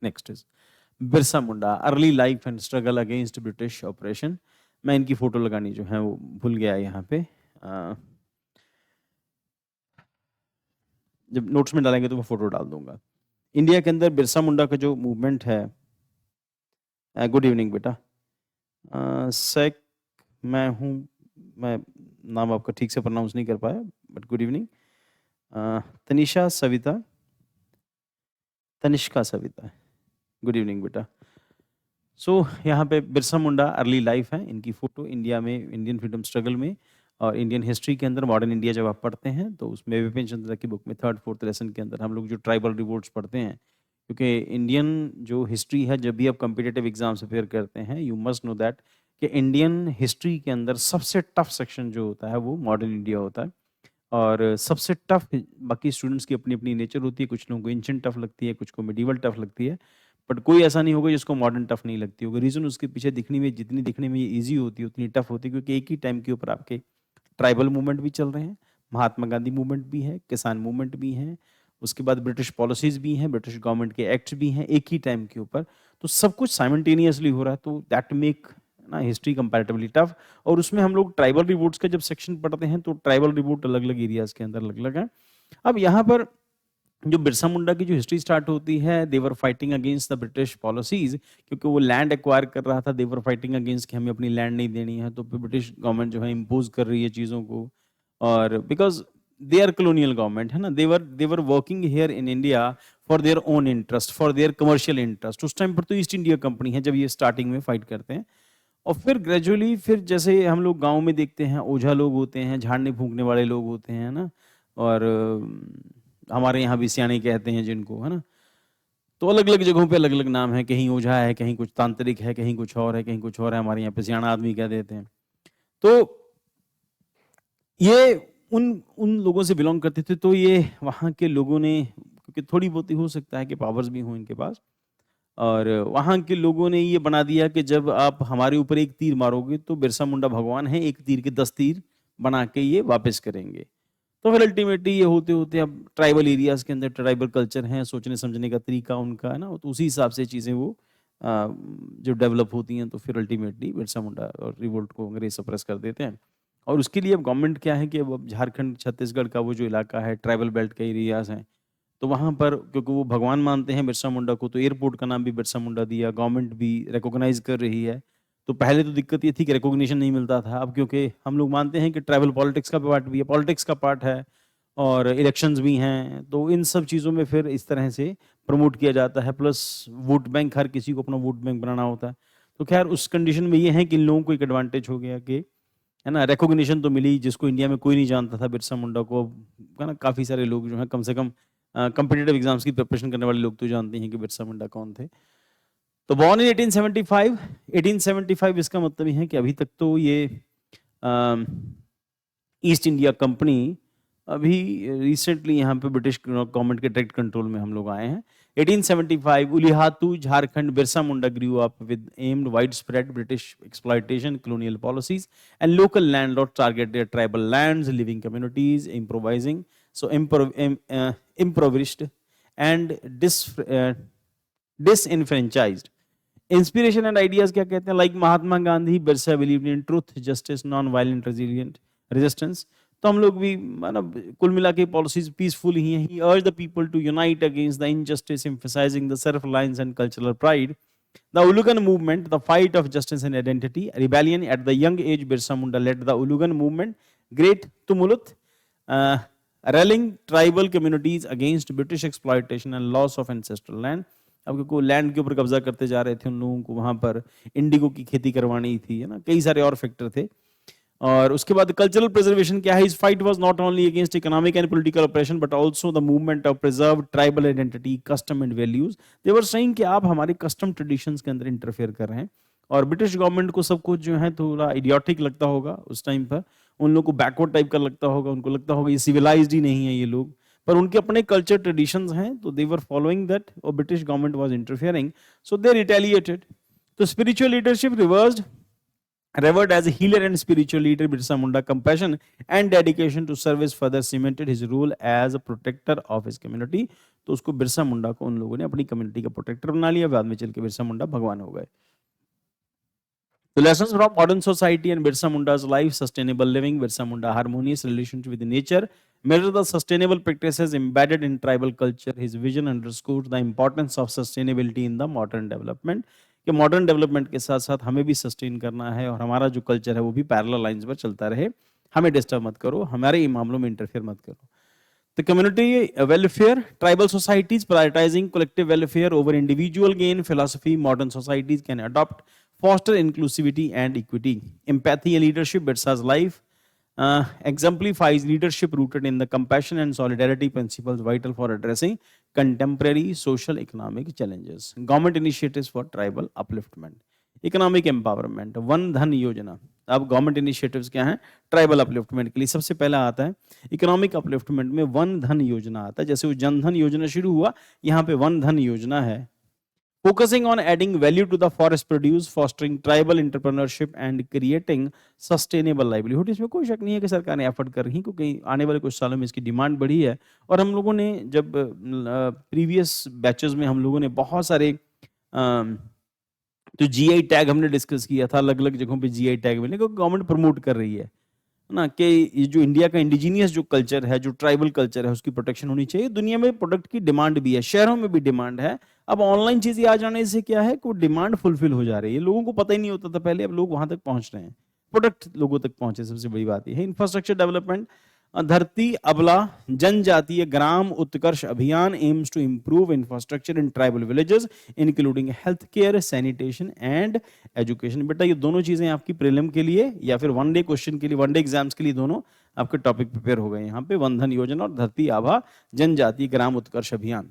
Next is Birsa Munda, early life and struggle against British operation. मैं इनकी photo लगानी जो है वो भूल गया यहाँ पे। जब नोट्स में डालेंगे तो मैं फोटो डाल दूंगा। इंडिया के अंदर बिरसा मुंडा का जो मूवमेंट है, गुड इवनिंग बेटा, सेक मैं हूँ, मैं नाम आपका ठीक से प्रोनाउंस नहीं कर पाया, but good evening. Tanisha Savita, Tanishka Savita, good evening बेटा। सो यहाँ पे बिरसा मुंडा अर्ली लाइफ है, इनकी फोटो इंडिया में, इंडियन फ्रीडम स्ट्रगल में और इंडियन हिस्ट्री के अंदर मॉडर्न इंडिया जब आप पढ़ते हैं तो उसमें विपिन चंद्रा की बुक में 3rd-4th लेसन के अंदर हम लोग जो ट्राइबल रिवोल्ट्स पढ़ते हैं, क्योंकि इंडियन जो हिस्ट्री है, जब भी आप कम्पिटेटिव एग्जाम से प्रिपेयर करते हैं, यू मस्ट नो दैट कि इंडियन हिस्ट्री के अंदर सबसे टफ सेक्शन जो होता है वो मॉडर्न इंडिया होता है। और सबसे टफ, बाकी स्टूडेंट्स की अपनी अपनी नेचर होती है, कुछ लोगों को एंशिएंट टफ लगती है, कुछ को मिडीवल टफ लगती है, बट कोई ऐसा नहीं होगा जिसको मॉडर्न टफ नहीं लगती होगी। रीज़न उसके पीछे दिखने में, जितनी दिखने में ये ईजी होती है उतनी टफ होती है, क्योंकि एक ही टाइम के ऊपर आपके ट्राइबल मूवमेंट भी चल रहे हैं, महात्मा गांधी मूवमेंट भी है, किसान मूवमेंट भी है, उसके बाद ब्रिटिश पॉलिसीज भी हैं, ब्रिटिश गवर्नमेंट के एक्ट्स भी हैं एक ही टाइम के ऊपर। तो सब कुछ साइमल्टेनियसली हो रहा है, तो दैट मेक ना हिस्ट्री कंपैरेटिवली टफ। और उसमें हम लोग ट्राइबल रिवोल्ट्स का जब सेक्शन पढ़ते हैं तो ट्राइबल रिवोल्ट अलग अलग एरियाज के अंदर अलग अलग है। अब यहाँ पर जो बिरसा मुंडा की जो हिस्ट्री स्टार्ट होती है, they were fighting against the British policies, क्योंकि वो लैंड एक्वायर कर रहा था, देवर फाइटिंग अगेंस्ट कि हमें अपनी लैंड नहीं देनी है, तो ब्रिटिश गवर्नमेंट जो है इम्पोज कर रही है चीज़ों को। और because they are colonial government है ना, they were working here in India for their own interest, for their commercial interest. उस टाइम पर तो ईस्ट इंडिया कंपनी है जब ये स्टार्टिंग में फाइट करते हैं। और फिर ग्रेजुअली, फिर जैसे हम लोग गांव में देखते हैं, ओझा लोग होते हैं, झाड़ने फूंकने वाले लोग होते हैं ना, और हमारे यहाँ भी सियाने कहते हैं जिनको, है ना। तो अलग अलग जगहों पे अलग अलग नाम है, कहीं ओझा है, कहीं कुछ तांत्रिक है, कहीं कुछ और है, कहीं कुछ और है, हमारे यहाँ पे सियाना आदमी कह देते हैं। तो ये उन उन लोगों से बिलोंग करते थे। तो ये वहाँ के लोगों ने, क्योंकि थोड़ी बहुत ही हो सकता है कि पावर्स भी हों इनके पास, और वहाँ के लोगों ने ये बना दिया कि जब आप हमारे ऊपर एक तीर मारोगे तो बिरसा मुंडा भगवान है, एक तीर के 10 तीर बना के ये वापस करेंगे। तो फिर अल्टीमेटली ये होते होते अब ट्राइबल एरियाज के अंदर ट्राइबल कल्चर है, सोचने समझने का तरीका उनका है ना, तो उसी हिसाब से चीज़ें वो जो डेवलप होती हैं, तो फिर अल्टीमेटली बिरसा मुंडा और रिवोल्ट को अंग्रेज सप्रेस कर देते हैं। और उसके लिए अब गवर्नमेंट क्या है कि अब झारखंड छत्तीसगढ़ का वो जो इलाका है, ट्राइबल बेल्ट के एरियाज हैं, तो वहाँ पर क्योंकि वो भगवान मानते हैं बिरसा मुंडा को, तो एयरपोर्ट का नाम भी बिरसा मुंडा दिया, गवर्नमेंट भी रिकॉग्नाइज कर रही है। तो पहले तो दिक्कत ये थी कि रिकॉग्निशन नहीं मिलता था, अब क्योंकि हम लोग मानते हैं कि ट्राइबल पॉलिटिक्स का पार्ट भी है, पॉलिटिक्स का पार्ट है, और इलेक्शंस भी हैं, तो इन सब चीज़ों में फिर इस तरह से प्रमोट किया जाता है। प्लस वोट बैंक, हर किसी को अपना वोट बैंक बनाना होता है। तो खैर उस कंडीशन में ये है कि इन लोगों को एक एडवांटेज हो गया कि, है ना, रिकॉग्निशन तो मिली, जिसको इंडिया में कोई नहीं जानता था बिरसा मुंडा को, है ना, काफ़ी सारे लोग जो हैं, कम से कम कम्पिटिटिव एग्जाम्स की प्रिपरेशन करने वाले लोग तो जानते हैं कि बिरसा मुंडा कौन थे। तो बॉर्न इन 1875, 1875 इसका मतलब ये है कि अभी तक तो ये ईस्ट इंडिया कंपनी, अभी रिसेंटली यहाँ पे ब्रिटिश गवर्नमेंट के डायरेक्ट कंट्रोल में हम लोग आए हैं। 1875, Ulihatu, Jharkhand, Birsa Munda grew up with aimed widespread British exploitation, colonial policies, and local landlords target their tribal lands, living communities, improvising, so impoverished and disenfranchised. Inspiration and ideas क्या कहते हैं, like Mahatma Gandhi, Birsa believed in truth, justice, non violent resistance. तो हम लोग भी मतलब कुल मिला के पॉलिसीज पीसफुल ही हैं। He urge the people to unite against the injustice, emphasizing the self reliance and cultural pride. The Ulugan movement, the fight of justice and identity, rebellion at the young age, Birsa Munda led the Ulugan movement, great tumult, uh, rallying tribal communities against British exploitation and loss of ancestral land. अब क्योंकि land के ऊपर कब्जा करते जा रहे थे उन लोगों को, वहाँ पर इंडिगो की खेती करवानी थी, है ना, कई सारे और फैक्टर थे। और उसके बाद कल्चरल प्रिजर्वेशन क्या है, इस fight was not only against economic and political operation but also the movement of preserve tribal identity, custom and values. They were saying कि आप हमारे कस्टम ट्रेडिशंस के अंदर इंटरफेयर कर रहे हैं। और ब्रिटिश गवर्नमेंट को सब कुछ जो है थोड़ा इडियोटिक लगता होगा उस टाइम पर, उन लोगों को बैकवर्ड टाइप का लगता होगा, उनको लगता होगा ये सिविलाइज्ड ही नहीं है ये लोग, पर उनके अपने कल्चर ट्रेडिशंस हैं, तो दे वर फॉलोइंग दैट, और British government was interfering, so they retaliated. तो spiritual leadership revered Revered as a healer and spiritual leader, Birsa Munda compassion and dedication to service further cemented his role as a protector of his community. तो उसको बिरसा मुंडा को उन लोगों ने अपनी community का protector बना लिया, बाद में चल के बिरसा मुंडा भगवान हो गए. The lessons from modern society and Birsa Munda's life: sustainable living, Birsa Munda harmonious relationship with nature, mirror the sustainable practices embedded in tribal culture. His vision underscores the importance of sustainability in the modern development. कि modern development के साथ साथ हमें भी sustain करना है और हमारा जो कल्चर है वो भी पैरेलल लाइंस पर चलता रहे. हमें डिस्टर्ब मत करो, हमारे इन मामलों में इंटरफेयर मत करो. The community welfare, tribal societies prioritizing collective welfare over individual gain philosophy, modern societies can adopt, foster inclusivity and equity. Empathy and leadership, Birsa's life exemplifies leadership rooted in the compassion and solidarity principles vital for addressing contemporary social economic challenges. Government initiatives for tribal upliftment. Economic empowerment, one Dhan योजना. अब government initiatives क्या हैं tribal upliftment के लिए? सबसे पहला आता है इकोनॉमिक अपलिफ्टमेंट में वन धन योजना आता है. जैसे वो जन धन योजना शुरू हुआ, यहाँ पे वन धन योजना है. Focusing on adding value to the forest produce, fostering tribal entrepreneurship and creating sustainable livelihood. इसमें कोई शक नहीं है कि सरकार ने एफर्ट कर रही है, क्योंकि आने वाले कुछ सालों में इसकी डिमांड बढ़ी है. और हम लोगों ने जब प्रीवियस बैचेस में हम लोगों ने बहुत सारे तो जीआई टैग हमने डिस्कस किया था, अलग अलग जगहों पे जीआई टैग मिले, क्योंकि गवर्नमेंट प्रमोट कर रही है ना कि ये जो इंडिया का इंडिजीनियस जो कल्चर है, जो ट्राइबल कल्चर है, उसकी प्रोटेक्शन होनी चाहिए. दुनिया में प्रोडक्ट की डिमांड भी है, शहरों में भी डिमांड है. अब ऑनलाइन चीजें आ जाने से क्या है कि वो डिमांड फुलफिल हो जा रही है. लोगों को पता ही नहीं होता था पहले, अब लोग वहां तक पहुंच रहे हैं, प्रोडक्ट लोगों तक पहुंचे, सबसे बड़ी बात यह है. इंफ्रास्ट्रक्चर डेवलपमेंट, धरती अबला जनजातीय Gram Utkarsh Abhiyan aims to improve infrastructure in tribal villages including health care, sanitation and education. बेटा ये दोनों चीजें आपकी प्रीलिम के लिए या फिर वन डे क्वेश्चन के लिए, वन डे एग्जाम्स के लिए दोनों आपके टॉपिक प्रिपेयर हो गए. यहाँ पे वन धन योजना और धरती आभा जनजातीय ग्राम उत्कर्ष अभियान.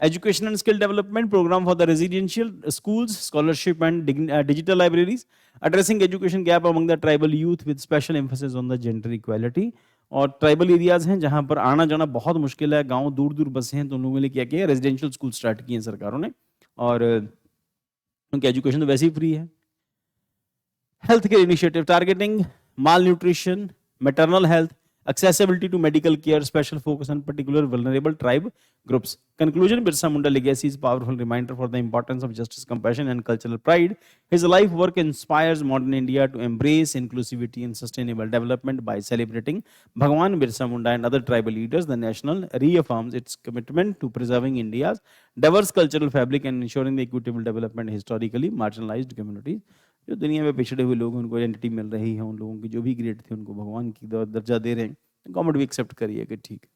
Education and skill development program for the residential schools, scholarship and digital libraries, addressing education gap among the tribal youth with special emphasis on the gender equality. और ट्राइबल एरियाज हैं जहां पर आना जाना बहुत मुश्किल है, गांव दूर दूर बसे हैं, तो उन लोगों के लिए क्या किया, रेजिडेंशियल स्कूल स्टार्ट किए हैं सरकारों ने, और उनकी एजुकेशन तो वैसे ही फ्री है. Health care initiative targeting mall nutrition, maternal health, accessibility to medical care, special focus on particular vulnerable tribe groups. Conclusion: Birsa Munda legacy is a powerful reminder for the importance of justice, compassion and cultural pride. His life work inspires modern India to embrace inclusivity and sustainable development. By celebrating Bhagwan Birsa Munda and other tribal leaders, the national reaffirms its commitment to preserving India's diverse cultural fabric and ensuring the equitable development of historically marginalized communities. जो दुनिया में पिछड़े हुए लोग, उनको identity मिल रही है, उन लोगों की जो भी ग्रेड थे उनको भगवान की दर्जा दे रहे हैं, गवर्नमेंट भी एक्सेप्ट करिए कि ठीक है.